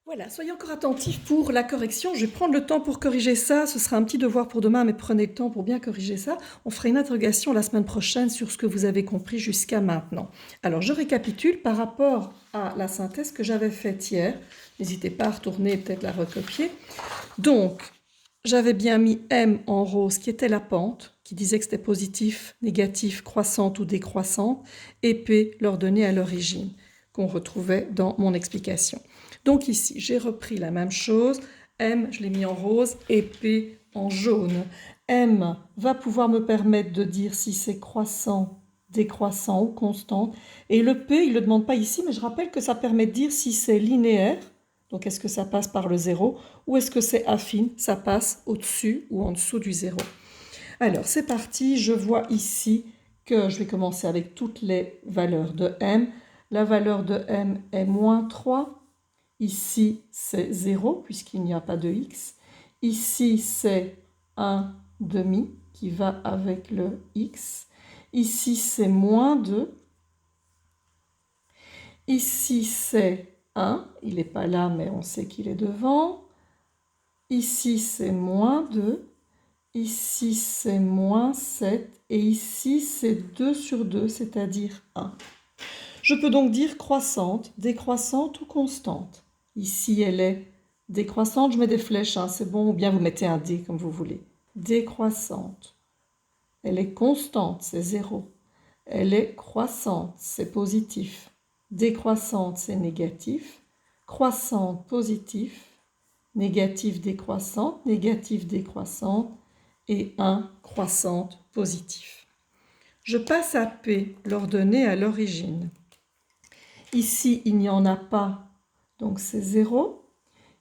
Voilà, soyez encore attentifs pour la correction. Je vais prendre le temps pour corriger ça. Ce sera un petit devoir pour demain, mais prenez le temps pour bien corriger ça. On fera une interrogation la semaine prochaine sur ce que vous avez compris jusqu'à maintenant. Alors, je récapitule par rapport à la synthèse que j'avais faite hier. N'hésitez pas à retourner et peut-être la recopier. Donc, j'avais bien mis M en rose, qui était la pente, qui disait que c'était positif, négatif, croissante ou décroissante, et P, l'ordonnée à l'origine, qu'on retrouvait dans mon explication. Donc ici, j'ai repris la même chose. M, je l'ai mis en rose, et P en jaune. M va pouvoir me permettre de dire si c'est croissant, décroissant ou constant. Et le P, il ne le demande pas ici, mais je rappelle que ça permet de dire si c'est linéaire, donc est-ce que ça passe par le zéro, ou est-ce que c'est affine, ça passe au-dessus ou en dessous du zéro. Alors c'est parti, je vois ici que je vais commencer avec toutes les valeurs de M. La valeur de M est moins 3. Ici, c'est 0 puisqu'il n'y a pas de x. Ici, c'est 1 demi qui va avec le x. Ici, c'est moins 2. Ici, c'est 1. Il n'est pas là, mais on sait qu'il est devant. Ici, c'est moins 2. Ici, c'est moins 7. Et ici, c'est 2 sur 2, c'est-à-dire 1. Je peux donc dire croissante, décroissante ou constante. Ici, elle est décroissante, je mets des flèches, hein, c'est bon, ou bien vous mettez un D comme vous voulez. Décroissante. Elle est constante, c'est 0. Elle est croissante, c'est positif. Décroissante, c'est négatif. Croissante, positif. Négatif, décroissante. Négatif, décroissante. Et 1, croissante, positif. Je passe à P, l'ordonnée à l'origine. Ici, il n'y en a pas, donc c'est 0.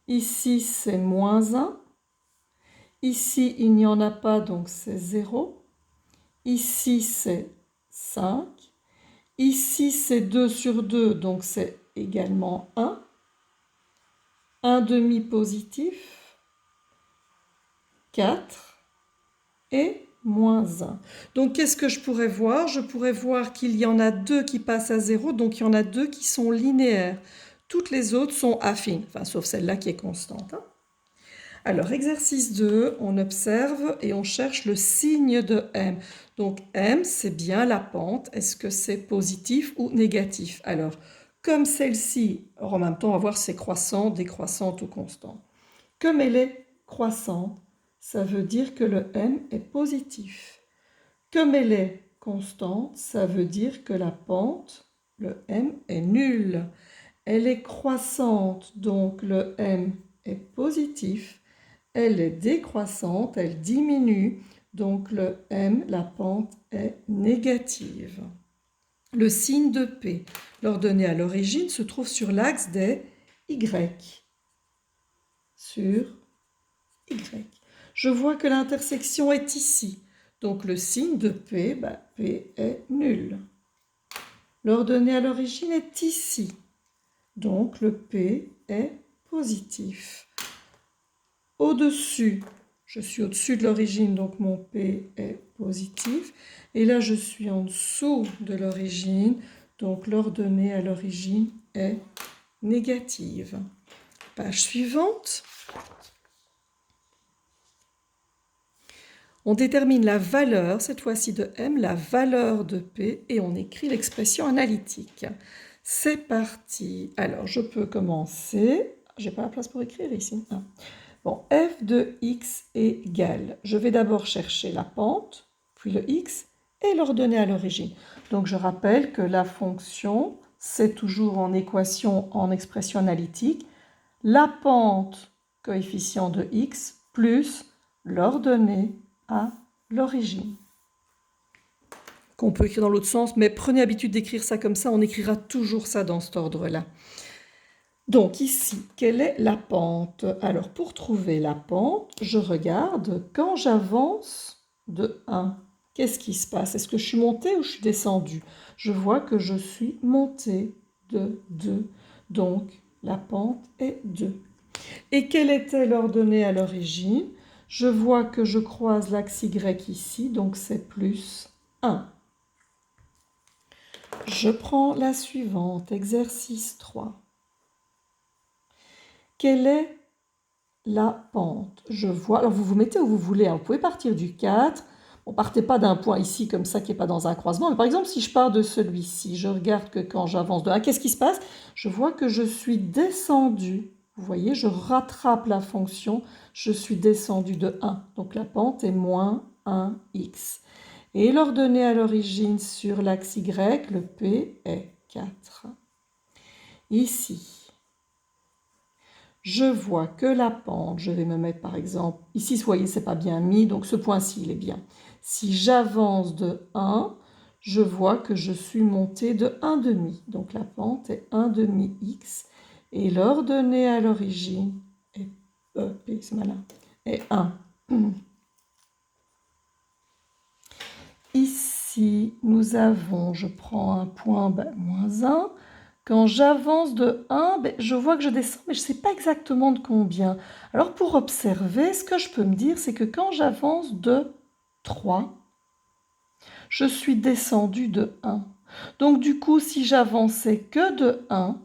Ici, c'est moins 1. Ici, il n'y en a pas, donc c'est 0. Ici, c'est 5. Ici, c'est 2 sur 2, donc c'est également 1. 1 demi positif, 4 et moins 1. Donc, qu'est-ce que je pourrais voir? Je pourrais voir qu'il y en a 2 qui passent à 0, donc il y en a 2 qui sont linéaires. Toutes les autres sont affines, enfin, sauf celle-là qui est constante. Hein. Alors, exercice 2, on observe et on cherche le signe de M. Donc, M, c'est bien la pente. Est-ce que c'est positif ou négatif? Alors, comme celle-ci, en même temps, on va voir si c'est croissant, décroissante ou constante. Comme elle est croissante, ça veut dire que le M est positif. Comme elle est constante, ça veut dire que la pente, le M, est nulle. Elle est croissante, donc le M est positif. Elle est décroissante, elle diminue, donc le M, la pente, est négative. Le signe de P, l'ordonnée à l'origine, se trouve sur l'axe des Y. Sur Y. Je vois que l'intersection est ici. Donc le signe de P, P est nul. L'ordonnée à l'origine est ici. Donc le P est positif. Au-dessus, je suis au-dessus de l'origine, donc mon P est positif. Et là, je suis en dessous de l'origine, donc l'ordonnée à l'origine est négative. Page suivante. On détermine la valeur, cette fois-ci de M, la valeur de P, et on écrit l'expression analytique. C'est parti. Alors, je peux commencer. J'ai pas la place pour écrire ici. Ah. Bon, f de x égale. Je vais d'abord chercher la pente, puis le x, et l'ordonnée à l'origine. Donc, je rappelle que la fonction, c'est toujours en équation, en expression analytique, la pente, coefficient de x, plus l'ordonnée à l'origine. Qu'on peut écrire dans l'autre sens, mais prenez l'habitude d'écrire ça comme ça, on écrira toujours ça dans cet ordre-là. Donc ici, quelle est la pente? Alors pour trouver la pente, je regarde quand j'avance de 1. Qu'est-ce qui se passe? Est-ce que je suis montée ou je suis descendue? Je vois que je suis montée de 2. Donc la pente est 2. Et quelle était l'ordonnée à l'origine? Je vois que je croise l'axe Y ici, donc c'est plus 1. Je prends la suivante, exercice 3. Quelle est la pente? Je vois, alors vous vous mettez où vous voulez, hein. Vous pouvez partir du 4. Bon, partez pas d'un point ici comme ça qui n'est pas dans un croisement. Mais par exemple, si je pars de celui-ci, je regarde que quand j'avance de 1, qu'est-ce qui se passe? Je vois que je suis descendu. Vous voyez, je rattrape la fonction, je suis descendu de 1. Donc la pente est moins 1x. Et l'ordonnée à l'origine sur l'axe Y, le P est 4. Ici, je vois que la pente, je vais me mettre par exemple, ici, vous voyez, c'est pas bien mis, donc ce point-ci, il est bien. Si j'avance de 1, je vois que je suis monté de 1,5. Donc la pente est 1,5x. Et l'ordonnée à l'origine est, P, c'est malin, est 1. Ici, nous avons, je prends un point, moins 1. Quand j'avance de 1, je vois que je descends, mais je ne sais pas exactement de combien. Alors pour observer, ce que je peux me dire, c'est que quand j'avance de 3, je suis descendu de 1. Donc du coup, si j'avançais que de 1,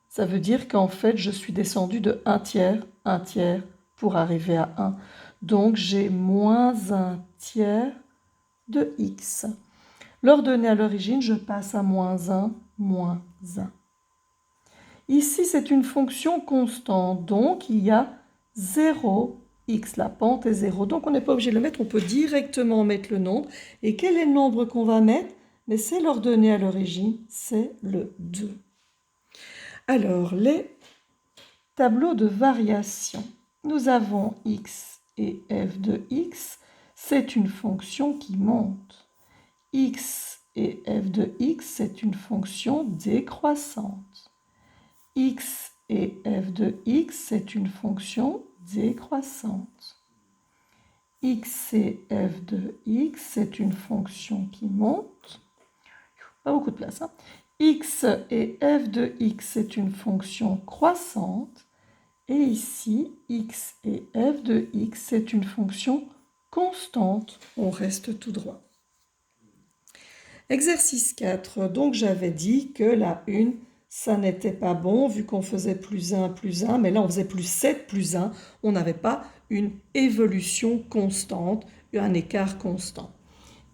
ça veut dire qu'en fait, je suis descendu de 1 tiers pour arriver à 1. Donc j'ai moins 1 tiers de x. L'ordonnée à l'origine, je passe à moins 1, moins 1. Ici, c'est une fonction constante, donc il y a 0x, la pente est 0. Donc on n'est pas obligé de le mettre, on peut directement mettre le nombre. Et quel est le nombre qu'on va mettre? Mais c'est l'ordonnée à l'origine, c'est le 2. Alors, les tableaux de variation. Nous avons x et f de x, c'est une fonction qui monte. X et f de x, c'est une fonction décroissante. X et f de x, c'est une fonction décroissante. X et f de x, c'est une fonction qui monte. Pas beaucoup de place, hein. X et f de x, c'est une fonction croissante. Et ici, x et f de x, c'est une fonction constante. On reste tout droit. Exercice 4. Donc j'avais dit que la 1, ça n'était pas bon vu qu'on faisait plus 1, mais là on faisait plus 7, plus 1. On n'avait pas une évolution constante, un écart constant.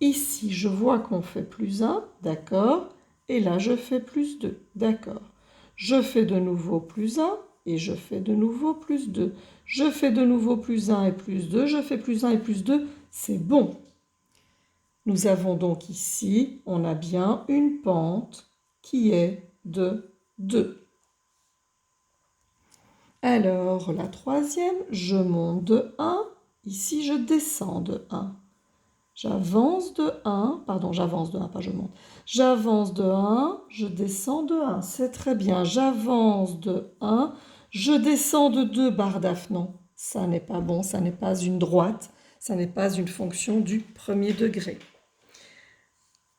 Ici, je vois qu'on fait plus 1, d'accord, et là je fais plus 2, d'accord. Je fais de nouveau plus 1 et je fais de nouveau plus 2. Je fais de nouveau plus 1 et plus 2, je fais plus 1 et plus 2, c'est bon. Nous avons donc ici, on a bien une pente qui est de 2. Alors, la troisième, je monte de 1, ici je descends de 1. J'avance de 1, pardon, j'avance de 1, pas je monte. J'avance de 1, je descends de 1, c'est très bien. J'avance de 1, je descends de 2, barre d'af, non, ça n'est pas bon, ça n'est pas une droite, ça n'est pas une fonction du premier degré.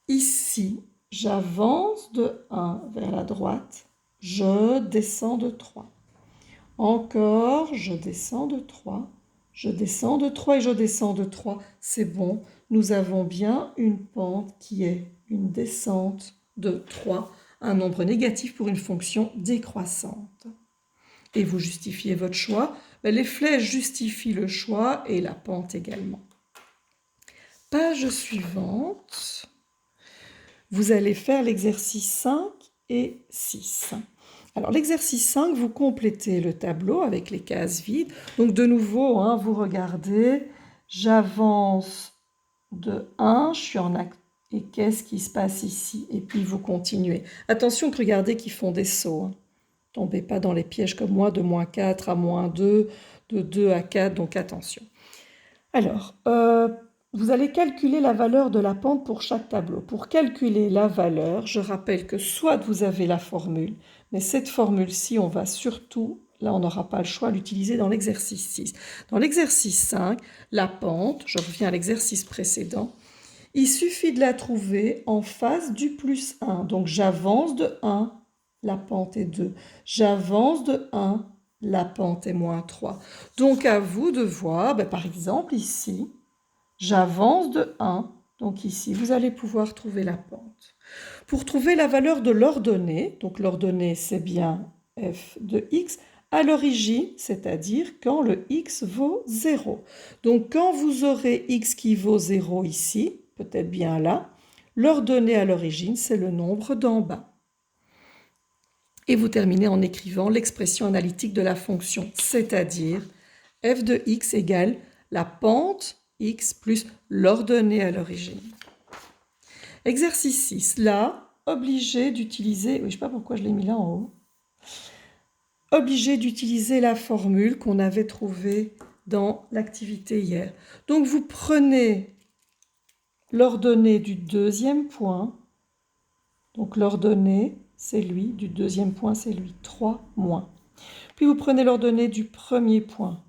Ici, j'avance de 1 vers la droite, je descends de 3. Encore, je descends de 3, je descends de 3 et je descends de 3. C'est bon, nous avons bien une pente qui est une descente de 3, un nombre négatif pour une fonction décroissante. Et vous justifiez votre choix. Les flèches justifient le choix et la pente également. Page suivante. Vous allez faire l'exercice 5 et 6. Alors l'exercice 5, vous complétez le tableau avec les cases vides. Donc de nouveau, hein, vous regardez, j'avance de 1, je suis en acte. Et qu'est-ce qui se passe ici? Et puis vous continuez. Attention que regardez qu'ils font des sauts. Hein. Tombez pas dans les pièges comme moi, de moins 4 à moins 2, de 2 à 4, donc attention. Alors, vous allez calculer la valeur de la pente pour chaque tableau. Pour calculer la valeur, je rappelle que soit vous avez la formule, mais cette formule-ci, on va surtout, là on n'aura pas le choix, l'utiliser dans l'exercice 6. Dans l'exercice 5, la pente, je reviens à l'exercice précédent, il suffit de la trouver en face du plus 1. Donc j'avance de 1, la pente est 2. J'avance de 1, la pente est moins 3. Donc à vous de voir, par exemple ici, j'avance de 1, donc ici vous allez pouvoir trouver la pente. Pour trouver la valeur de l'ordonnée, donc l'ordonnée c'est bien f de x, à l'origine, c'est-à-dire quand le x vaut 0. Donc quand vous aurez x qui vaut 0 ici, peut-être bien là, l'ordonnée à l'origine, c'est le nombre d'en bas. Et vous terminez en écrivant l'expression analytique de la fonction, c'est-à-dire f de x égale la pente x plus l'ordonnée à l'origine. Exercice 6, là, obligé d'utiliser, oui, je ne sais pas pourquoi je l'ai mis là en haut, obligé d'utiliser la formule qu'on avait trouvée dans l'activité hier. Donc vous prenez l'ordonnée du deuxième point, donc l'ordonnée c'est lui, du deuxième point c'est lui, 3 moins. Puis vous prenez l'ordonnée du premier point,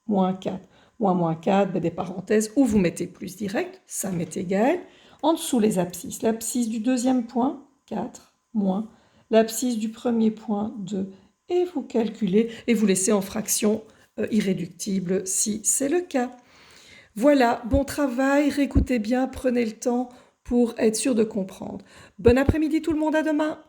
moins 4. Moins 4, ben des parenthèses, ou vous mettez plus direct, ça m'est égal. En dessous les abscisses, l'abscisse du deuxième point, 4, moins, l'abscisse du premier point, 2, et vous calculez, et vous laissez en fraction irréductible si c'est le cas. Voilà, bon travail, réécoutez bien, prenez le temps pour être sûr de comprendre. Bon après-midi tout le monde, à demain!